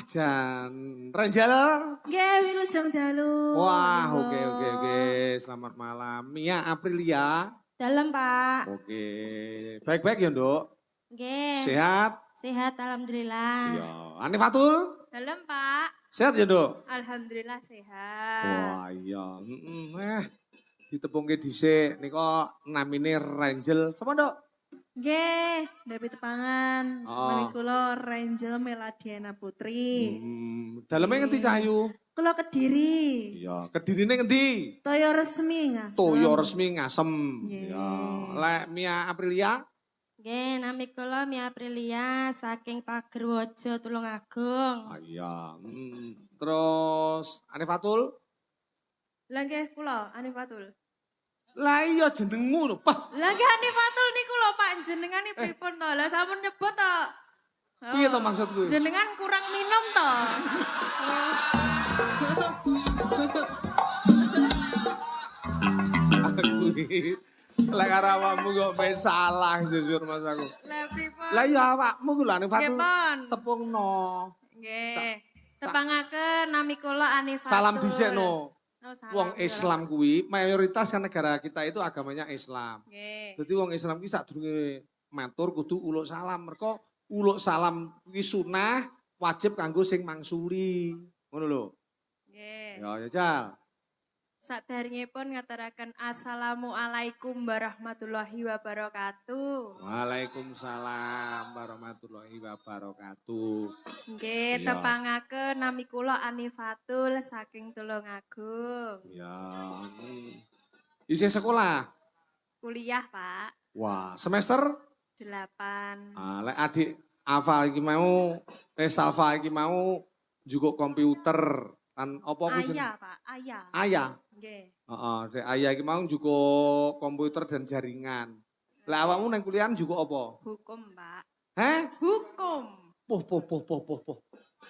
Jan Renjel. Nggih, wilujeng dalu. Wah, oke. Selamat malam. Mia Aprilia. Dalem, Pak. Oke. Baik-baik ya, Nduk? Nggih. Sehat? Sehat, alhamdulillah. Iya. Anifatul? Dalem, Pak. Sehat ya, Nduk? Alhamdulillah sehat. Wah, iya. Ditepungke dhisik nika namine Renjel. Sapa, Nduk? Nggih, Dewi Tepangan. Oh. Nami kula Renjel Meladiana Putri. Daleme ngendi Cahyu? Kula Kediri. Iya, Kedirine ngendi? Toyo resmi ngasem. Toyo resmi Ngasem. Nggih. Iya. Lek Mia Aprilia? Nggih, nami kula Mia Aprilia saking Pagerwojo Tulungagung. Ah, iya. Terus Anifatul? Lah nggih kula Anifatul. Lah iya jenengmu lho, Pak. Lah nggih Anifatul niku lho Pak, jenengane pripun to? Lah sampun nyebut to. Piye to maksudku? Jenengan kurang minum to. Lek karo awakmu kok pe salah jujur Mas aku. Lah pripun? Lah iya awakmu ku lho Anifatul. Nggih, Pon. Tepungno. Nggih. Tepangaken nami kula Anifatul. Salam dhisikno. Oh, salam. Wong Islam kuwi mayoritas kan negara kita itu agamanya Islam. Nggih. Dadi wong Islam ki sadurunge matur kudu uluk salam. Mergo uluk salam kuwi sunah wajib kanggo sing mangsuli. Ngono lho. Nggih. Ya Jal. Saderengipun ngaturaken assalamualaikum warahmatullahi wabarakatuh. Waalaikumsalam warahmatullahi wabarakatuh. Nggih, Iya. tepangaken nami kula Anifatul saking Tulungagung. Ya. Isih sekolah? Kuliah, Pak. Wah, semester? 8. Lek adik Alfa iki mau, Salva iki mau juga komputer. Kan apa ku jeneng? Ayah, Pak. Ayah. Ayah. Nggih. Heeh, Dek Ayah iki mau juga komputer dan jaringan. Lah awakmu nang kuliah juga apa? Hukum, Pak. Heh? Hukum. Poh.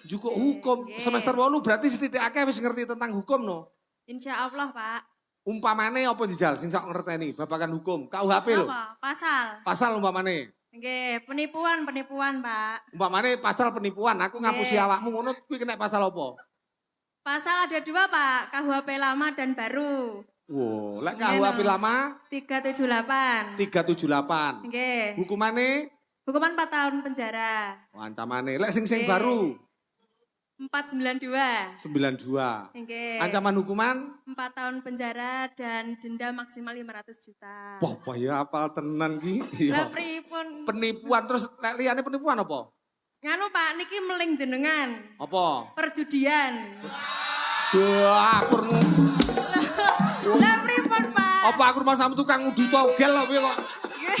Juga hukum. Nggih. Semester 8 berarti sithik akeh wis ngerti tentang hukum no. Insya Allah, Pak. Umpamane apa dijal sing sok ngerteni babagan hukum. KUHP lho. Apa? Pasal. Pasal umpamane. Nggih, penipuan, Pak. Umpamane pasal penipuan, aku ngapusi Nggih. awakmu ngono kuwi kena pasal apa? Pasal ada 2, Pak. KUHP lama dan baru. Wow, lek Nggih, KUHP no. lama 378. 378. Nggih. Hukumane Hukuman 4 tahun penjara. ancamane. Lek sing Nggih. baru 492. 92. Nggih. Ancaman hukuman 4 tahun penjara dan denda maksimal 500 juta. wah ya apal tenan ki. Lah Iya. pripun? Penipuan terus lek liyane penipuan apa? Nganu Pak, niki meling jenengan. Apa? Perjudian. Dapur. Lah pripun Pak? Apa aku rumah sama tukang udu togel lho piye kok?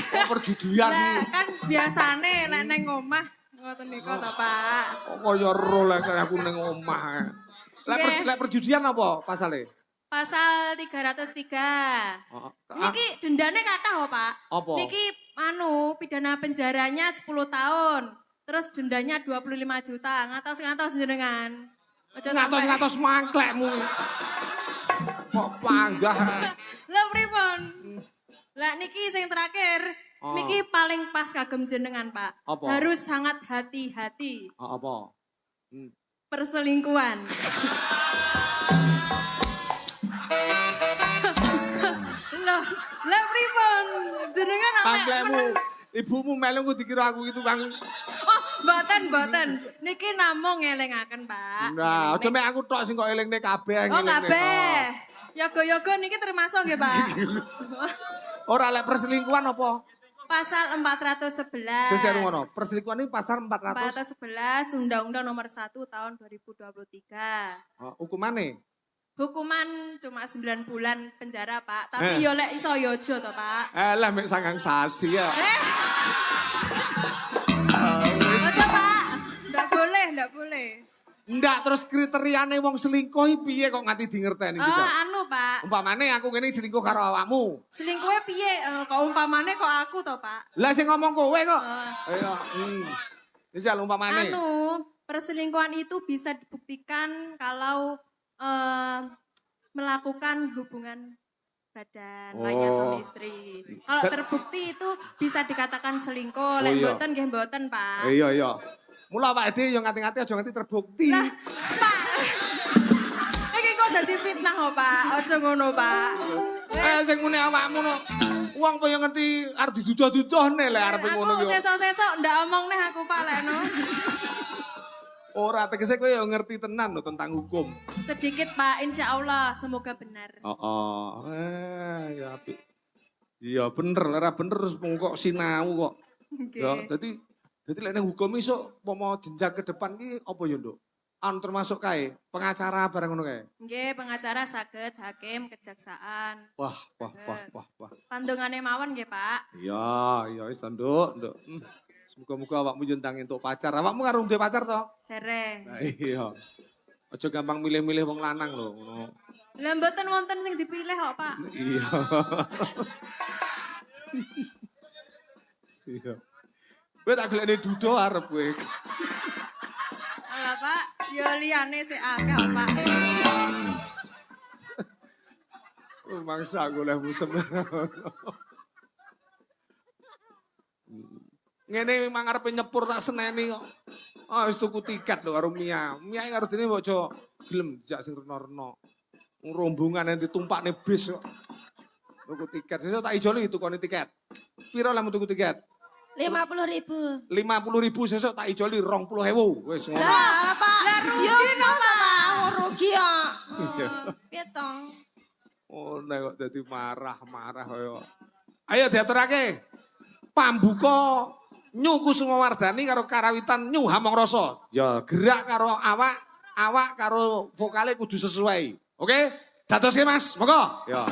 Oh, perjudian Lah iki. kan biasane nek neng omah ngoten niku to Pak. Kok kaya ro lek aku ning omah. Nggih. Lek perjudian apa pasale? Pasal 303. Oh, Niki dendane kathah kok Pak. Apa? Niki pidana penjaranya 10 tahun. Terus dendanya 25 juta. Ngatos-ngatos jenengan. Aja sampai- ngatos mangklekmu. Kok panggah. Lah pripun? Lah niki sing terakhir, Oh. niki paling pas kagem jenengan, Pak. Apa? Harus sangat hati-hati. Apa? Perselingkuhan. Lah pripun? Jenengan sampe Pangklekmu. Ibumu melu ku dikira aku itu Kang. Oh, mboten. Niki namung ngelingaken, Pak. Nah, aja mek aku tok sing kok elingne kabeh Oh, ngelingne. kabeh. Yoga-yoga niki termasuk nggih, Pak. Ora lek perselingkuhan apa? Pasal 411. Saya ngono, perselingkuhan ini pasal 400. 411 Undang-Undang Nomor 1 Tahun 2023. Hukumannya? Hukuman cuma 9 bulan penjara, Pak. Tapi yo lek iso yo aja to, Pak. Lah mek sangang sasi ya. Aja, Pak. Ndak boleh, ndak boleh. Ndak terus kriteriane wong selingkuh piye kok nganti dingerteni iki, Cok? Anu, Pak. Umpamane aku kene selingkuh karo awakmu. Selingkuhnya piye? Kok umpamane kok aku to, Pak? Lah sing ngomong kowe kok. Ayo. Misal umpamane. Perselingkuhan itu bisa dibuktikan kalau melakukan hubungan badan hanya suami istri. Kalau terbukti itu bisa dikatakan selingkuh, lek mboten nggih mboten, Pak. Iya. Mula awake dhewe yo ngati-ngati aja nganti terbukti. Lah, Pak. Iki kok dadi fitnah kok, Pak. Aja ngono, Pak. Sing muni awakmu no. Wong kok yo ngerti arep diduduh-duduhne lek arep ngono yo. Aku sesuk-sesuk ndak omong neh aku, Pak, lekno. Ora tegese kowe yo ngerti tenan lho tentang hukum. Sedikit, Pak, insya Allah semoga benar. Ya apik. Iya bener, ora bener terus kok sinau kok. Oke. Ya, dadi lek nang hukum iso mau jenjang ke depan iki apa ya, Nduk? Termasuk kae pengacara barang ngono kae. Nggih, pengacara saged, hakim, kejaksaan. Wah. Pandungane mawon nggih, Pak. Iya wis Nduk. Semoga-moga awakmu njentang entuk pacar. Awakmu karo duwe pacar to? Dereng. Nah, iya. Aja gampang milih-milih wong lanang lho ngono. Lah mboten wonten sing dipilih kok, Pak. Iya. Iya. Kowe tak golekne dudo arep kowe. Alah, Pak, yo liyane sik akeh, kok, Pak. Mangsa golekmu sembarang. Ngene memang arepe nyepur tak seneni kok. Wis tuku tiket lho karo Mia. Mia karo dene mbok aja gelem dijak sing rena-rena. Rombongan yang ditumpakne bis kok. Tuku tiket. Sesuk tak ijoli tukone tiket. Piro lamu tuku tiket? 50.000. 50.000 sesuk tak ijoli 20.000. Wis ngono. Lah, Pak. Yo napa, Pak? Rugi ya. Piye to? Oh, nek kok dadi marah-marah kaya. Ayo diaturake. Pambuka Nyu Kusumawardhani karo karawitan Nyu Hamong-Rasa. Ya, gerak karo awak karo vokale kudu sesuai. Oke? Dadoske Mas, monggo. Ya.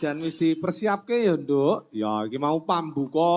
jan wis dipersiapke ya, Nduk. Ya iki mau pambuka